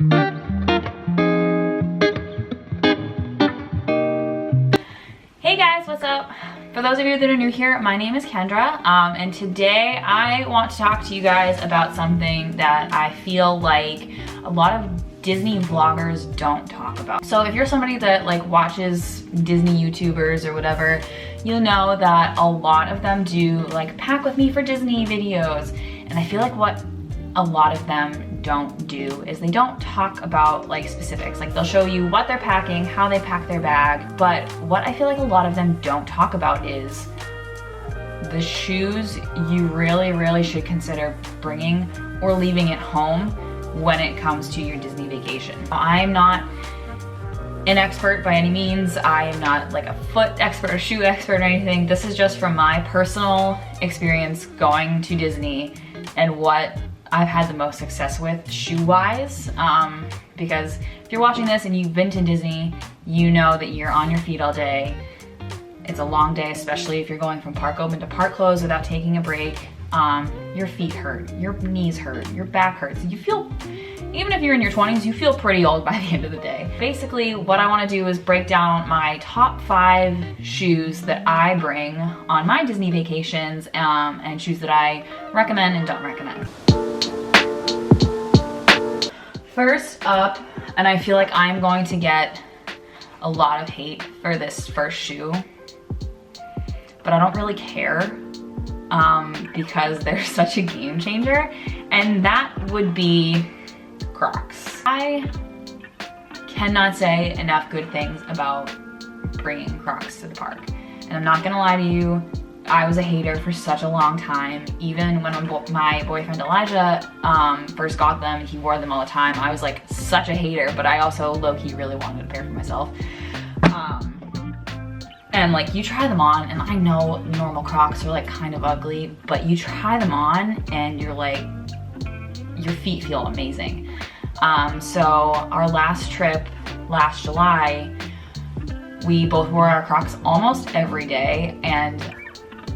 Hey guys, what's up? For those of you that are new here, my name is Kendra, and today I want to talk to you guys about something that I feel like a lot of Disney vloggers don't talk about. So if you're somebody that like watches Disney YouTubers or whatever, you'll know that a lot of them do like pack with me for Disney videos, and I feel like what a lot of them don't do is they don't talk about like specifics. Like they'll show you what they're packing, how they pack their bag, but what I feel like a lot of them don't talk about is the shoes you really should consider bringing or leaving at home when it comes to your Disney vacation. I'm not an expert by any means. I am not like a foot expert or shoe expert or anything. This is just from my personal experience going to Disney and what I've had the most success with shoe-wise, because if you're watching this and you've been to Disney, you know that you're on your feet all day. It's a long day, especially if you're going from park open to park close without taking a break. Your feet hurt, your knees hurt, your back hurts. You feel, even if you're in your 20s, you feel pretty old by the end of the day. Basically, what I wanna do is break down my top 5 shoes that I bring on my Disney vacations, and shoes that I recommend and don't recommend. First up, and I feel like I'm going to get a lot of hate for this first shoe, but I don't really care because they're such a game changer, and that would be Crocs. I cannot say enough good things about bringing Crocs to the park, and I'm not gonna lie to you, I was a hater for such a long time. Even when my boyfriend Elijah first got them, he wore them all the time. I was like such a hater, but I also low-key really wanted a pair for myself. And like you try them on, and I know normal Crocs are like kind of ugly, but you try them on and you're like, your feet feel amazing. So our last trip last July, we both wore our Crocs almost every day, and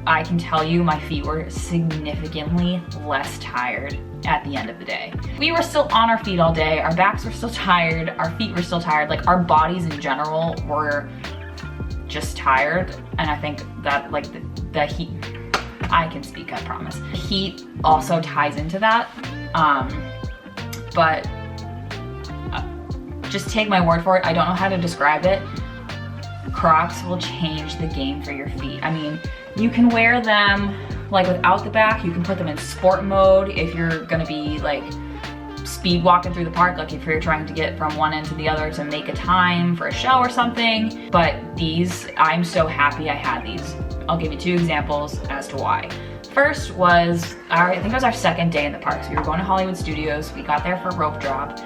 I can tell you my feet were significantly less tired at the end of the day. We were still on our feet all day, our backs were still tired, our feet were still tired, like our bodies in general were just tired, and I think that like the heat, I can speak, I promise. Heat also ties into that, but just take my word for it, I don't know how to describe it. Crocs will change the game for your feet. I mean, you can wear them like without the back, you can put them in sport mode if you're gonna be like speed walking through the park, like if you're trying to get from one end to the other to make a time for a show or something. But these, I'm so happy I had these. I'll give you 2 examples as to why. First was, I think it was our second day in the park. So we were going to Hollywood Studios, we got there for rope drop,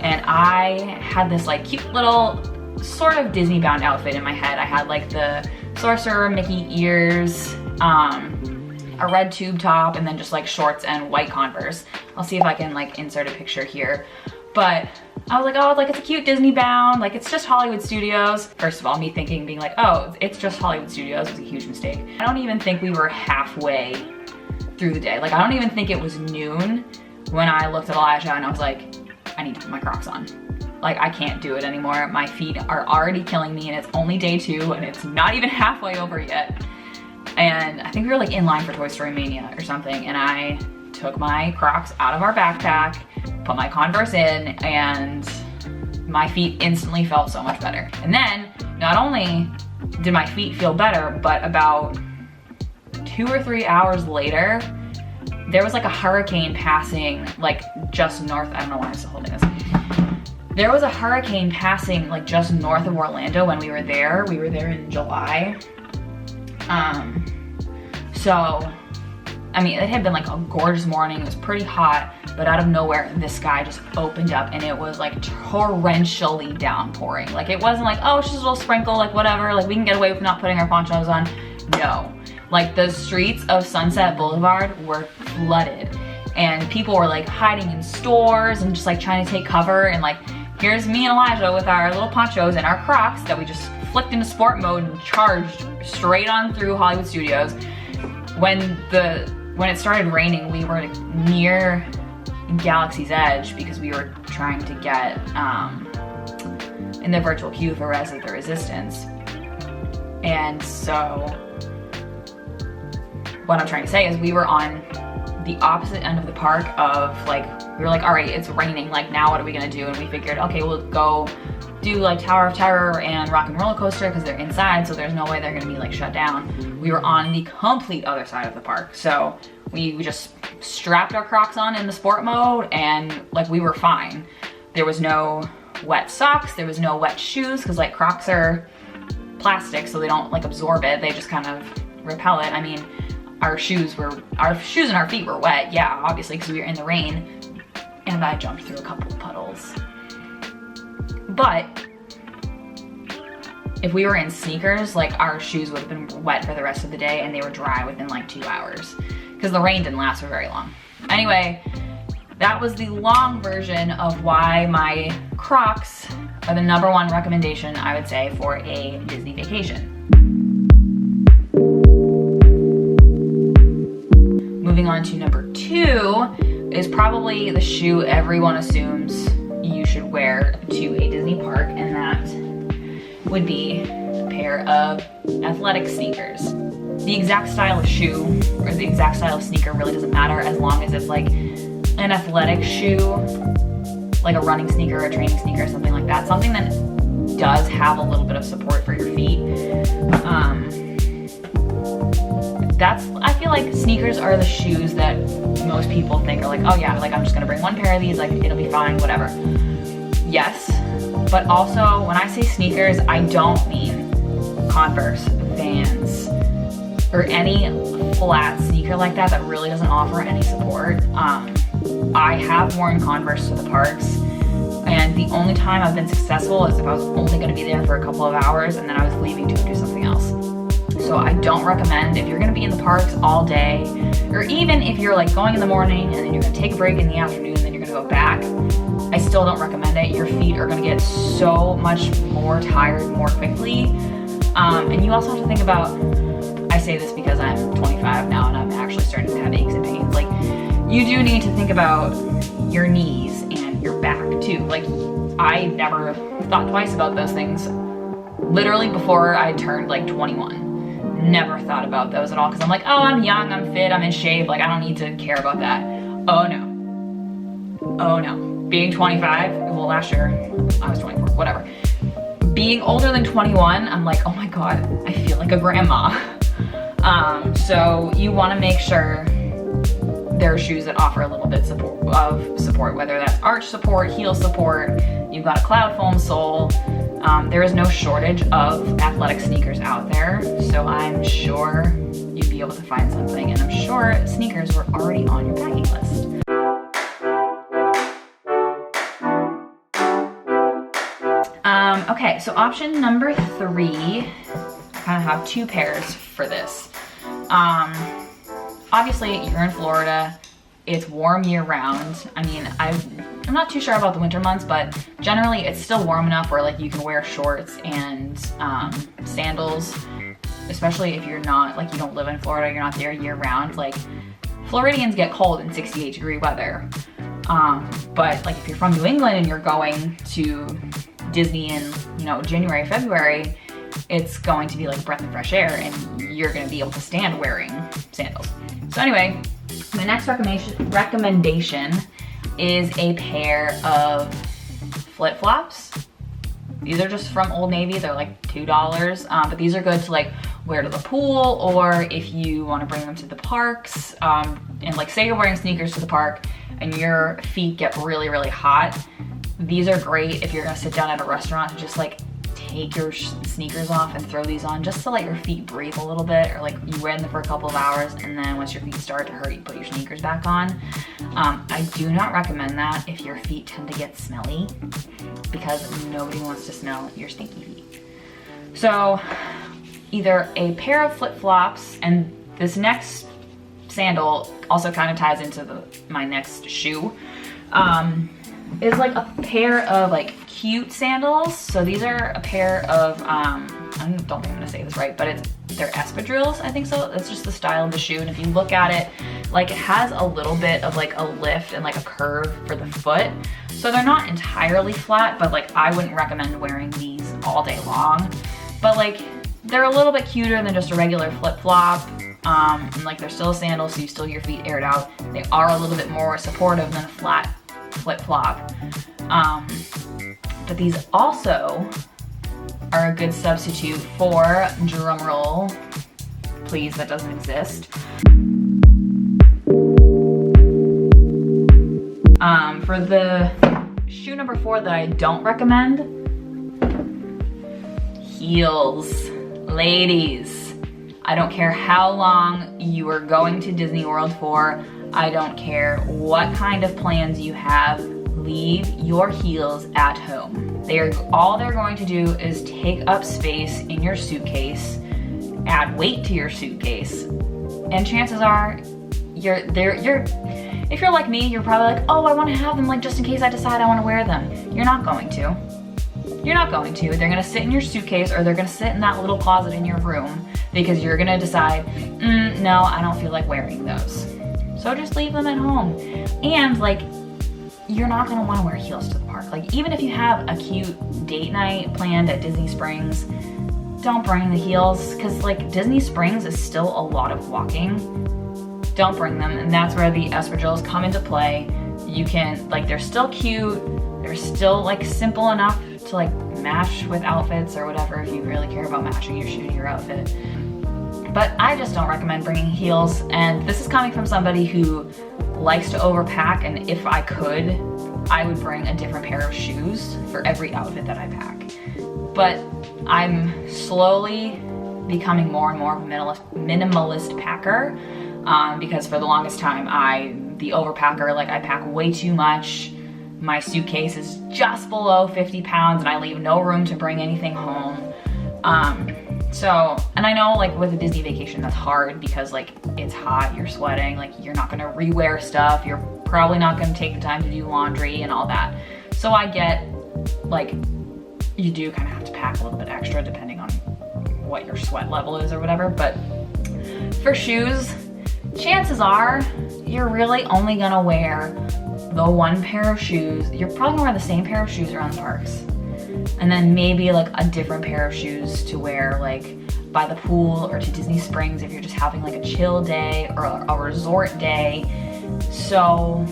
and I had this like cute little sort of Disney bound outfit in my head. I had like the Sorcerer Mickey ears, a red tube top, and then just like shorts and white Converse. I'll see if I can like insert a picture here. But I was like, oh, like it's a cute Disney bound, like it's just Hollywood Studios. First of all, me thinking, being like, oh, it's just Hollywood Studios was a huge mistake. I don't even think we were halfway through the day. Like I don't even think it was noon when I looked at Elijah and I was like, I need to put my Crocs on. Like I can't do it anymore. My feet are already killing me, and it's only day 2 and it's not even halfway over yet. And I think we were like in line for Toy Story Mania or something, and I took my Crocs out of our backpack, put my Converse in, and my feet instantly felt so much better. And then not only did my feet feel better, but about 2 or 3 hours later, there was like a hurricane passing like just north, I don't know why I'm still holding this. There was a hurricane passing like just north of Orlando when we were there. We were there in July. So, I mean, it had been like a gorgeous morning. It was pretty hot, but out of nowhere, the sky just opened up and it was like torrentially downpouring. Like it wasn't like, oh, it's just a little sprinkle, like whatever, like we can get away with not putting our ponchos on. No, like the streets of Sunset Boulevard were flooded, and people were like hiding in stores and just like trying to take cover, and like here's me and Elijah with our little ponchos and our Crocs that we just flicked into sport mode and charged straight on through Hollywood Studios. When it started raining, we were near Galaxy's Edge because we were trying to get in the virtual queue for Rise of the Resistance. And so what I'm trying to say is we were on the opposite end of the park of like, we were like, all right, it's raining, like now what are we gonna do? And we figured, okay, we'll go do like Tower of Terror and Rock and Roller Coaster because they're inside, so there's no way they're gonna be like shut down. We were on the complete other side of the park. So we just strapped our Crocs on in the sport mode and like we were fine. There was no wet socks, there was no wet shoes because like Crocs are plastic so they don't like absorb it, they just kind of repel it. I mean, our shoes and our feet were wet, yeah, obviously because we were in the rain and I jumped through a couple of puddles. But if we were in sneakers, like our shoes would have been wet for the rest of the day and they were dry within like 2 hours because the rain didn't last for very long. Anyway, that was the long version of why my Crocs are the _1 recommendation I would say for a Disney vacation. Moving on to number 2 is probably the shoe everyone assumes you should wear to a Disney park, and that would be a pair of athletic sneakers. The exact style of shoe or the exact style of sneaker really doesn't matter as long as it's like an athletic shoe, like a running sneaker or a training sneaker or something like that. Something that does have a little bit of support for your feet. I feel like sneakers are the shoes that most people think are like, oh yeah, like I'm just gonna bring one pair of these, like it'll be fine, whatever. Yes, but also when I say sneakers, I don't mean Converse, Vans, or any flat sneaker like that that really doesn't offer any support. I have worn Converse to the parks, and the only time I've been successful is if I was only gonna be there for a couple of hours and then I was leaving to go do something else. So I don't recommend, if you're gonna be in the parks all day, or even if you're like going in the morning and then you're gonna take a break in the afternoon and then you're gonna go back, I still don't recommend it. Your feet are gonna get so much more tired more quickly. And you also have to think about, I say this because I'm 25 now and I'm actually starting to have aches and pains. Like, you do need to think about your knees and your back too. Like, I never thought twice about those things literally before I turned like 21. Never thought about those at all because I'm like, oh, I'm young, I'm fit, I'm in shape, like I don't need to care about that. Oh no. Oh no. Being 25, well last year I was 24, whatever. Being older than 21, I'm like, oh my God, I feel like a grandma. So you wanna make sure there are shoes that offer a little bit of support, whether that's arch support, heel support, you've got a cloud foam sole. There is no shortage of athletic sneakers out there, so I'm sure you'd be able to find something, and I'm sure sneakers were already on your packing list. Okay, so option number 3, I kind of have 2 pairs for this. Obviously, you're in Florida. It's warm year round. I mean, I'm not too sure about the winter months, but generally it's still warm enough where like you can wear shorts and sandals, especially if you're not, like you don't live in Florida, you're not there year round. Like Floridians get cold in 68-degree weather. But like if you're from New England and you're going to Disney in, you know, January, February, it's going to be like a breath of fresh air and you're gonna be able to stand wearing sandals. So anyway, my next recommendation is a pair of flip-flops. These are just from Old Navy, they're like $2, but these are good to like wear to the pool, or if you wanna bring them to the parks, and like say you're wearing sneakers to the park and your feet get really, really hot, these are great if you're gonna sit down at a restaurant and just like take your sneakers off and throw these on just to let your feet breathe a little bit, or like you wear them for a couple of hours and then once your feet start to hurt, you put your sneakers back on. I do not recommend that if your feet tend to get smelly, because nobody wants to smell your stinky feet. So either a pair of flip-flops, and this next sandal also kind of ties into my next shoe, is like a pair of like cute sandals. So these are a pair of don't think I'm gonna say this right, but they're espadrilles, I think so. That's just the style of the shoe. And if you look at it, like it has a little bit of like a lift and like a curve for the foot. So they're not entirely flat, but like I wouldn't recommend wearing these all day long. But like they're a little bit cuter than just a regular flip-flop. And like they're still a sandal, so you still get your feet aired out. They are a little bit more supportive than a flat flip-flop. But these also are a good substitute for, drumroll, please, that doesn't exist. For the shoe number 4 that I don't recommend, heels. Ladies, I don't care how long you are going to Disney World for. I don't care what kind of plans you have. Leave your heels at home. All they're going to do is take up space in your suitcase, add weight to your suitcase, and chances are, if you're like me, you're probably like, oh, I want to have them like just in case I decide I want to wear them. You're not going to. You're not going to. They're gonna sit in your suitcase, or they're gonna sit in that little closet in your room because you're gonna decide, no, I don't feel like wearing those. So just leave them at home. And like, you're not gonna wanna wear heels to the park. Like even if you have a cute date night planned at Disney Springs, don't bring the heels, because like Disney Springs is still a lot of walking. Don't bring them, and that's where the espadrilles come into play. You can, like, they're still cute, they're still like simple enough to like match with outfits or whatever if you really care about matching your shoe to your outfit. But I just don't recommend bringing heels, and this is coming from somebody who likes to overpack, and if I could, I would bring a different pair of shoes for every outfit that I pack. But I'm slowly becoming more and more of a minimalist packer, because for the longest time, the overpacker, like I pack way too much. My suitcase is just below 50 pounds and I leave no room to bring anything home. And I know like with a Disney vacation that's hard because like it's hot, you're sweating, like you're not gonna rewear stuff, you're probably not gonna take the time to do laundry and all that. So I get like, you do kind of have to pack a little bit extra depending on what your sweat level is or whatever, but for shoes, chances are you're really only gonna wear the one pair of shoes. You're probably gonna wear the same pair of shoes around the parks. And then maybe like a different pair of shoes to wear like by the pool or to Disney Springs if you're just having like a chill day or a resort day. So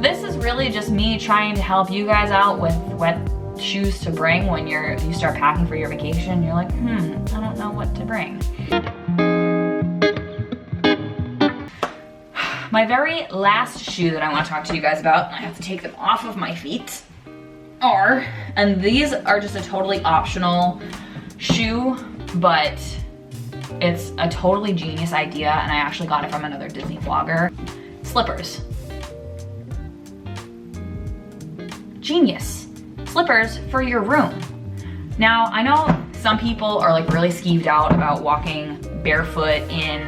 this is really just me trying to help you guys out with what shoes to bring when you start packing for your vacation. You're like, I don't know what to bring. My very last shoe that I want to talk to you guys about, I have to take them off of my feet, and these are just a totally optional shoe, but it's a totally genius idea, and I actually got it from another Disney vlogger. Slippers. Genius. Slippers for your room. Now, I know some people are like really skeeved out about walking barefoot in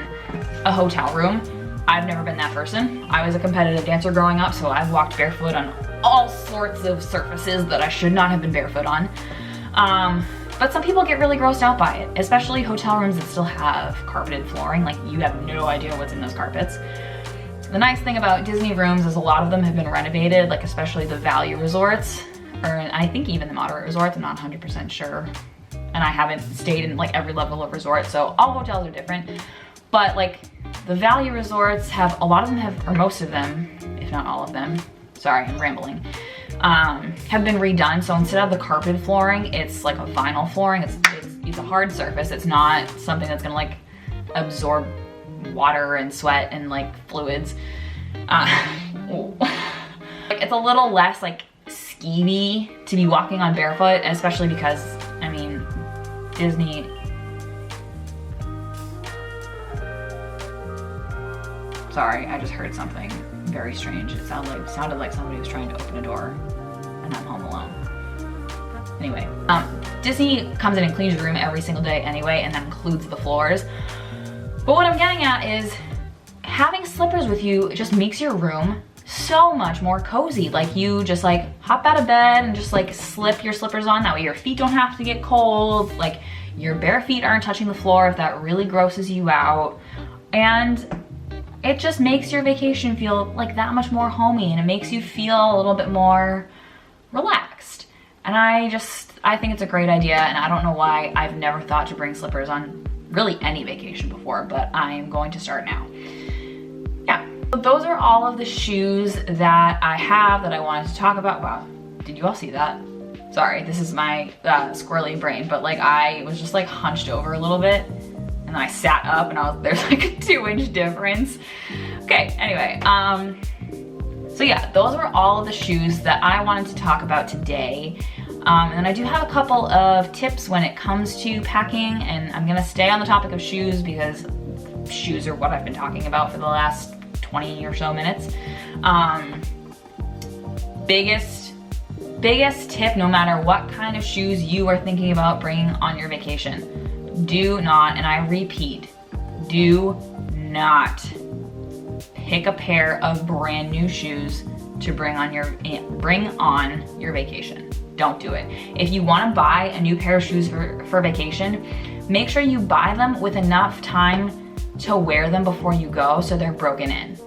a hotel room. I've never been that person. I was a competitive dancer growing up, so I've walked barefoot on all sorts of surfaces that I should not have been barefoot on. But some people get really grossed out by it, especially hotel rooms that still have carpeted flooring. Like you have no idea what's in those carpets. The nice thing about Disney rooms is a lot of them have been renovated, like especially the value resorts, or I think even the moderate resorts, I'm not 100% sure. And I haven't stayed in like every level of resort, so all hotels are different. But like the value resorts have, a lot of them have, or most of them, if not all of them, sorry, I'm rambling, have been redone. So instead of the carpeted flooring, it's like a vinyl flooring. It's a hard surface. It's not something that's gonna like absorb water and sweat and like fluids. It's a little less like skeevy to be walking on barefoot, especially because, I mean, Disney, sorry, I just heard something very strange. It sounded like somebody was trying to open a door and I'm home alone. Anyway, Disney comes in and cleans your room every single day anyway, and that includes the floors. But what I'm getting at is having slippers with you just makes your room so much more cozy. Like you just like hop out of bed and just like slip your slippers on. That way your feet don't have to get cold. Like Your bare feet aren't touching the floor if that really grosses you out. And it just makes your vacation feel like that much more homey, and it makes you feel a little bit more relaxed. And I think it's a great idea, and I don't know why I've never thought to bring slippers on really any vacation before, but I am going to start now. Yeah, so those are all of the shoes that I have that I wanted to talk about. Wow, did you all see that? Sorry, this is my squirrely brain, but like I was just like hunched over a little bit, and then I sat up and there's like a 2-inch difference. Okay, anyway, so yeah, those were all of the shoes that I wanted to talk about today. And I do have a couple of tips when it comes to packing, and I'm gonna stay on the topic of shoes because shoes are what I've been talking about for the last 20 or so minutes. Biggest tip, no matter what kind of shoes you are thinking about bringing on your vacation, do not, and I repeat, do not pick a pair of brand new shoes to bring on your vacation. Don't do it. If you want to buy a new pair of shoes for vacation, make sure you buy them with enough time to wear them before you go so they're broken in.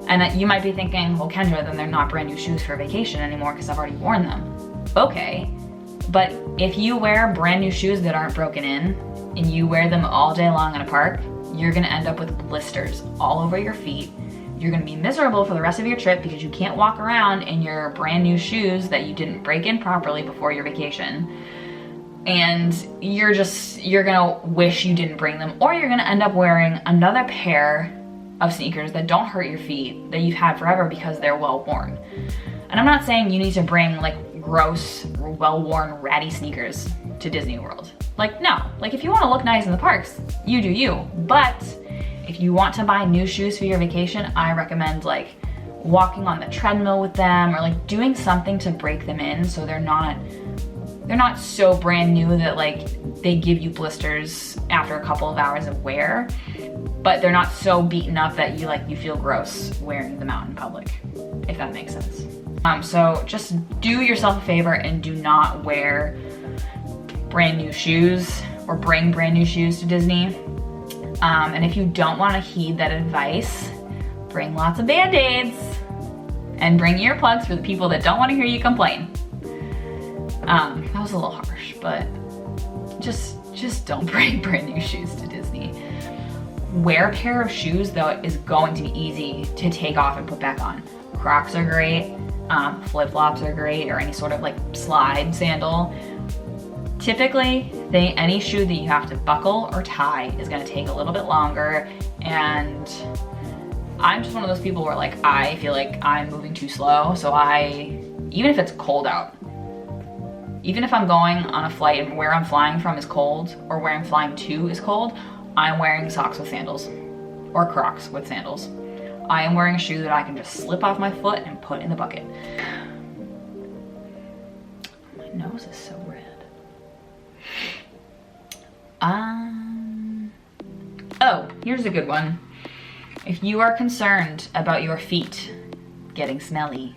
And you might be thinking, well, Kendra, then they're not brand new shoes for vacation anymore because I've already worn them. Okay, but if you wear brand new shoes that aren't broken in and you wear them all day long in a park, you're gonna end up with blisters all over your feet. You're gonna be miserable for the rest of your trip because you can't walk around in your brand new shoes that you didn't break in properly before your vacation. And you're gonna wish you didn't bring them, or you're gonna end up wearing another pair of sneakers that don't hurt your feet that you've had forever because they're well worn. And I'm not saying you need to bring like gross, well-worn, ratty sneakers to Disney World. Like, no. Like, if you wanna look nice in the parks, you do you. But if you want to buy new shoes for your vacation, I recommend like walking on the treadmill with them, or like doing something to break them in so they're not so brand new that like they give you blisters after a couple of hours of wear, but they're not so beaten up that you feel gross wearing them out in public, if that makes sense. So just do yourself a favor and do not wear brand new shoes or bring brand new shoes to Disney. And if you don't want to heed that advice, bring lots of Band-Aids and bring earplugs for the people that don't want to hear you complain. That was a little harsh, but just don't bring brand new shoes to Disney. Wear a pair of shoes though is going to be easy to take off and put back on. Crocs are great, flip-flops are great, or any sort of like slide sandal. Typically, any shoe that you have to buckle or tie is gonna take a little bit longer, and I'm just one of those people where like I feel like I'm moving too slow, so even if it's cold out, even if I'm going on a flight and where I'm flying from is cold, or where I'm flying to is cold, I'm wearing socks with sandals, or Crocs with sandals. I am wearing a shoe that I can just slip off my foot and put in the bucket. My nose is so red. Oh, here's a good one. If you are concerned about your feet getting smelly,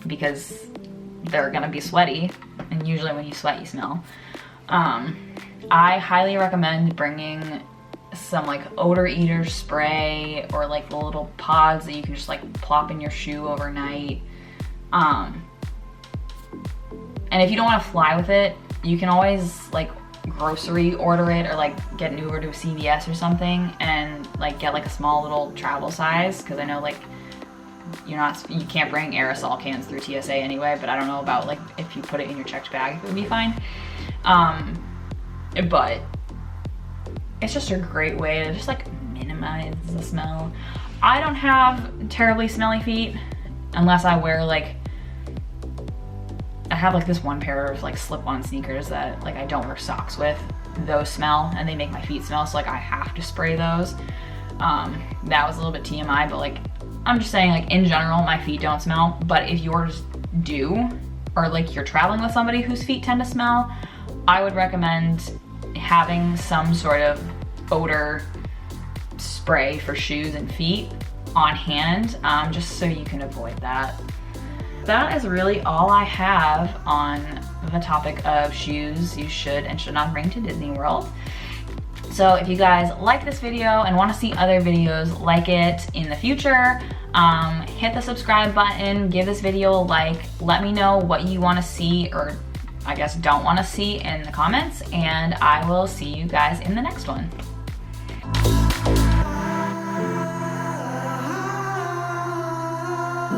because they're gonna be sweaty, and usually when you sweat you smell, I highly recommend bringing some like odor eater spray, or like the little pods that you can just like plop in your shoe overnight. And if you don't want to fly with it, you can always like grocery order it, or like get an Uber to a CVS or something, and like get like a small little travel size, because I know like you can't bring aerosol cans through TSA anyway, but I don't know about like if you put it in your checked bag, it would be fine. But it's just a great way to just like minimize the smell. I don't have terribly smelly feet unless I wear like, I have like this one pair of like slip-on sneakers that like I don't wear socks with. Those smell and they make my feet smell, so like I have to spray those. That was a little bit TMI, but like I'm just saying, like in general my feet don't smell, but if yours do, or like you're traveling with somebody whose feet tend to smell, I would recommend having some sort of odor spray for shoes and feet on hand, just so you can avoid that. that is really all I have on the topic of shoes you should and should not bring to Disney World. So if you guys like this video and want to see other videos like it in the future, hit the subscribe button, give this video a like, let me know what you want to see, or I guess don't want to see, in the comments, and I will see you guys in the next one.